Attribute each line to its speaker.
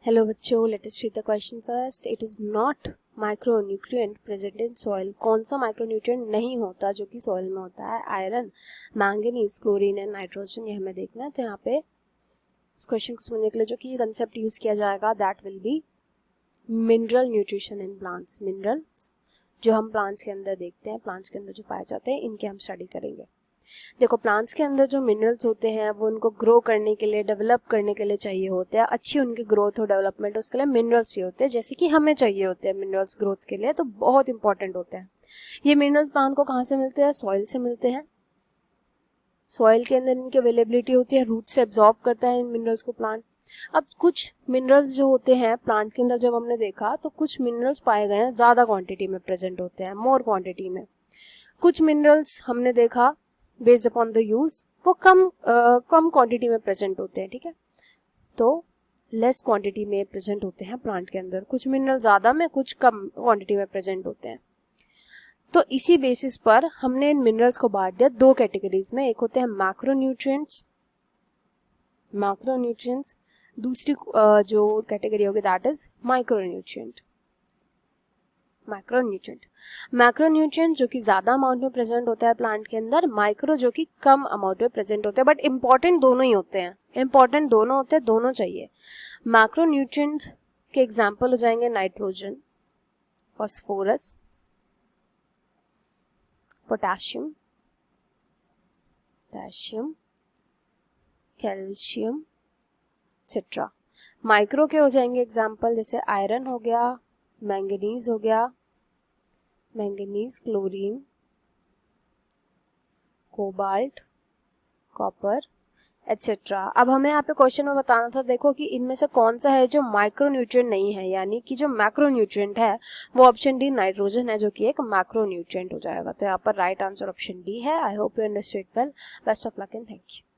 Speaker 1: Hello बच्चों, let us read the question first. It is not micronutrient present in soil. कौन सा micronutrient नहीं होता जो कि सॉइल में होता है? Iron, manganese, chlorine and nitrogen. ये हमें देखना है. तो यहाँ पे इस क्वेश्चन को समझने के लिए जो कि कंसेप्ट यूज़ किया जाएगा that will be mineral nutrition in plants. Minerals जो हम प्लांट्स के अंदर देखते हैं, प्लांट्स के अंदर जो पाए जाते हैं, इनके हम स्टडी करेंगे. देखो, प्लांट्स के अंदर जो मिनरल्स होते हैं वो उनको ग्रो करने के लिए, डेवलप करने के लिए चाहिए होते हैं. अच्छी उनकी ग्रोथ और डेवलपमेंट, उसके लिए मिनरल्स चाहिए होते हैं, जैसे कि हमें चाहिए होते हैं मिनरल्स ग्रोथ के लिए. तो बहुत इंपॉर्टेंट होते हैं ये मिनरल्स. प्लांट को कहाँ से मिलते हैं? सॉइल से मिलते हैं. सॉइल के अंदर इनकी अवेलेबिलिटी होती है. रूट से एब्जॉर्ब करता है इन मिनरल्स को प्लांट. अब कुछ मिनरल्स जो होते हैं प्लांट के अंदर, जब हमने देखा तो कुछ मिनरल्स पाए गए हैं ज़्यादा क्वांटिटी में प्रेजेंट होते हैं, मोर क्वांटिटी में. कुछ मिनरल्स हमने देखा बेस्ड अपॉन द यूज वो कम क्वांटिटी में प्रेजेंट होते हैं. ठीक है, तो लेस क्वांटिटी में प्रेजेंट होते हैं प्लांट के अंदर. कुछ मिनरल ज़्यादा में, कुछ कम क्वांटिटी में प्रेजेंट होते हैं. तो इसी बेसिस पर हमने इन मिनरल्स को बांट दिया दो कैटेगरीज में. एक होते हैं मैक्रोन्यूट्रिएंट्स. दूसरी जो कैटेगरी होगी दैट इज माइक्रोन्यूट्रिएंट. मैक्रोन्यूट्रिएंट जो कि ज्यादा अमाउंट में प्रेजेंट होता है प्लांट के अंदर, माइक्रो जो कि कम अमाउंट में प्रेजेंट होते हैं. बट इंपॉर्टेंट दोनों ही होते हैं, दोनों चाहिए. मैक्रोन्यूट्रिएंट के एग्जांपल हो जाएंगे nitrogen, phosphorus, potassium, calcium etcetera. Micro के हो जाएंगे एग्जांपल जैसे आयरन हो गया, मैंगनीज हो गया, क्लोरीन, कोबाल्ट, कॉपर एटसेट्रा. अब हमें यहाँ पे क्वेश्चन में बताना था, देखो कि इनमें से कौन सा है जो माइक्रोन्यूट्रिएंट नहीं है, यानी कि जो मैक्रोन्यूट्रिएंट है वो ऑप्शन डी नाइट्रोजन है, जो कि एक मैक्रोन्यूट्रिएंट हो जाएगा. तो यहाँ पर राइट आंसर ऑप्शन डी है. I hope you understood well. Best of luck and thank you.